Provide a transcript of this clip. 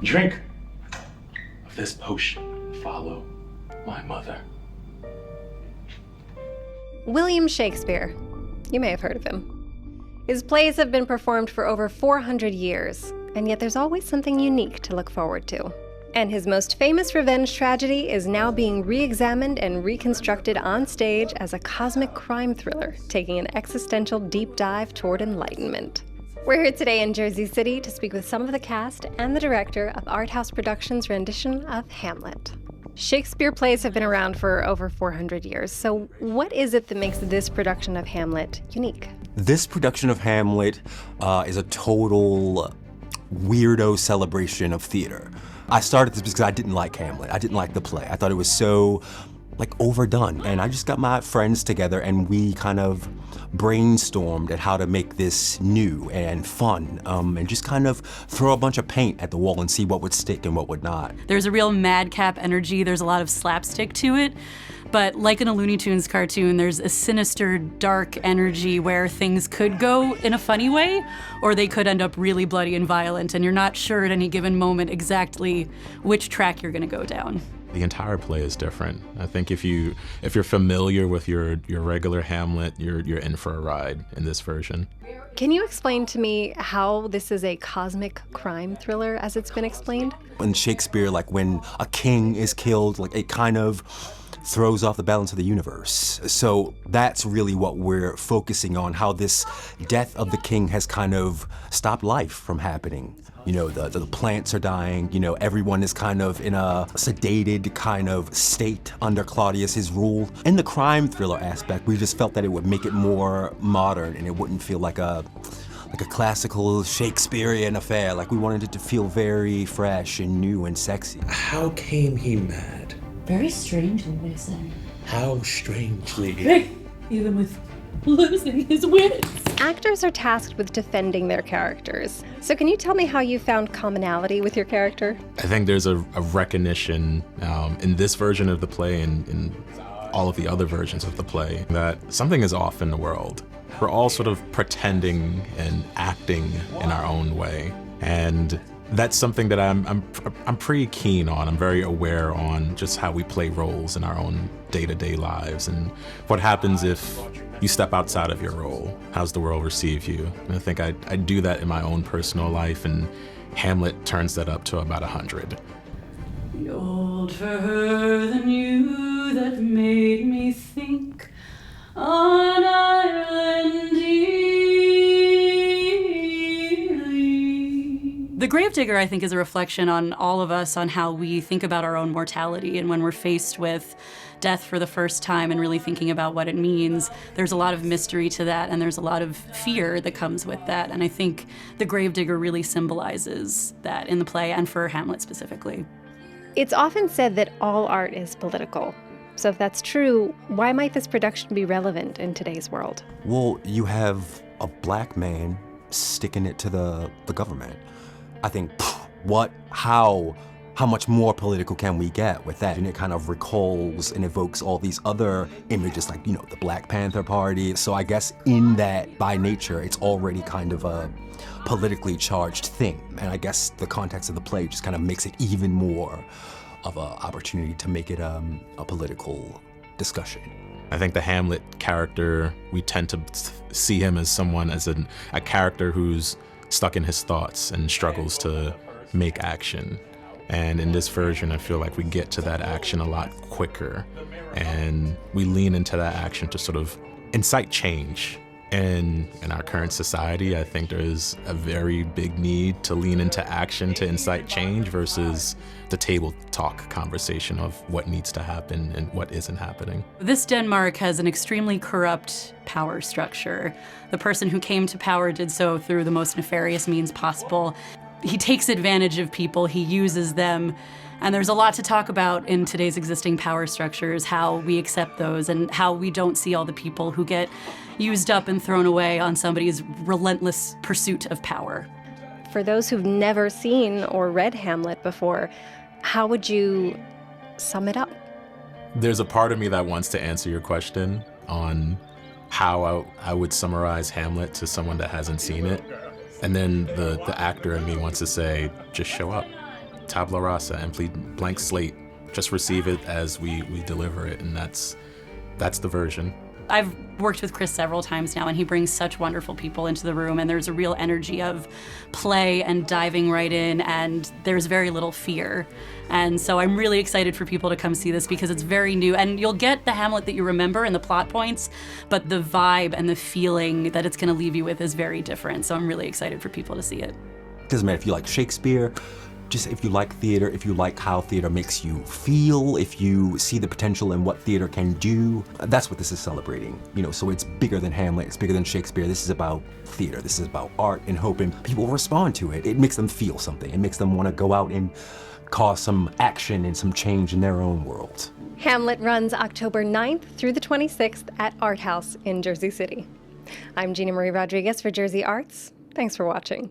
Drink of this potion, follow my mother. William Shakespeare. You may have heard of him. His plays have been performed for over 400 years, and yet there's always something unique to look forward to. And his most famous revenge tragedy is now being re-examined and reconstructed on stage as a cosmic crime thriller, taking an existential deep dive toward enlightenment. We're here today in Jersey City to speak with some of the cast and the director of Art House Productions' rendition of Hamlet. Shakespeare plays have been around for over 400 years, so what is it that makes this production of Hamlet unique? This production of Hamlet is a total weirdo celebration of theater. I started this because I didn't like Hamlet. I didn't like the play. I thought it was so overdone. And I just got my friends together and we kind of brainstormed at how to make this new and fun, and just kind of throw a bunch of paint at the wall and see what would stick and what would not. There's a real madcap energy. There's a lot of slapstick to it. But like in a Looney Tunes cartoon, there's a sinister, dark energy where things could go in a funny way, or they could end up really bloody and violent, and you're not sure at any given moment exactly which track you're gonna go down. The entire play is different. I think if you're familiar with your regular Hamlet, you're in for a ride in this version. Can you explain to me how this is a cosmic crime thriller, as it's been explained? In Shakespeare, when a king is killed, it kind of throws off the balance of the universe. So that's really what we're focusing on, how this death of the king has kind of stopped life from happening. The plants are dying, everyone is kind of in a sedated kind of state under Claudius's rule. In the crime thriller aspect, we just felt that it would make it more modern and it wouldn't feel like a classical Shakespearean affair. We wanted it to feel very fresh and new and sexy. How came he mad? Very strangely, they say. How strangely? Even with losing his wits. Actors are tasked with defending their characters. So can you tell me how you found commonality with your character? I think there's a recognition in this version of the play and in all of the other versions of the play that something is off in the world. We're all sort of pretending and acting in our own way. And that's something that I'm pretty keen on. I'm very aware on just how we play roles in our own day-to-day lives and what happens if you step outside of your role. How's the world receive you? And I think I do that in my own personal life, and Hamlet turns that up to about 100. Behold for her the new that made me think on Ireland dearly. The Gravedigger, I think, is a reflection on all of us, on how we think about our own mortality, and when we're faced with death for the first time and really thinking about what it means, there's a lot of mystery to that, and there's a lot of fear that comes with that. And I think the Gravedigger really symbolizes that in the play, and for Hamlet specifically. It's often said that all art is political. So if that's true, why might this production be relevant in today's world? Well, you have a black man sticking it to the government. I think, how much more political can we get with that? And it kind of recalls and evokes all these other images the Black Panther Party. So I guess in that, by nature, it's already kind of a politically charged thing. And I guess the context of the play just kind of makes it even more of an opportunity to make it a political discussion. I think the Hamlet character, we tend to see him as a character who's stuck in his thoughts and struggles to make action. And in this version, I feel like we get to that action a lot quicker, and we lean into that action to sort of incite change. And in our current society, I think there is a very big need to lean into action to incite change versus the table talk conversation of what needs to happen and what isn't happening. This Denmark has an extremely corrupt power structure. The person who came to power did so through the most nefarious means possible. He takes advantage of people, he uses them, and there's a lot to talk about in today's existing power structures, how we accept those and how we don't see all the people who get used up and thrown away on somebody's relentless pursuit of power. For those who've never seen or read Hamlet before, how would you sum it up? There's a part of me that wants to answer your question on how I would summarize Hamlet to someone that hasn't seen it. And then the actor in me wants to say, just show up. tabula rasa, empty blank slate. Just receive it as we deliver it, and that's the version. I've worked with Chris several times now, and he brings such wonderful people into the room, and there's a real energy of play and diving right in, and there's very little fear. And so I'm really excited for people to come see this because it's very new, and you'll get the Hamlet that you remember and the plot points, but the vibe and the feeling that it's going to leave you with is very different. So I'm really excited for people to see it. Doesn't matter if you like Shakespeare, just if you like theater, if you like how theater makes you feel, if you see the potential in what theater can do, that's what this is celebrating. So it's bigger than Hamlet, it's bigger than Shakespeare. This is about theater, this is about art, and hoping people respond to it. It makes them feel something. It makes them want to go out and cause some action and some change in their own world. Hamlet runs October 9th through the 26th at Art House in Jersey City. I'm Gina Marie Rodriguez for Jersey Arts. Thanks for watching.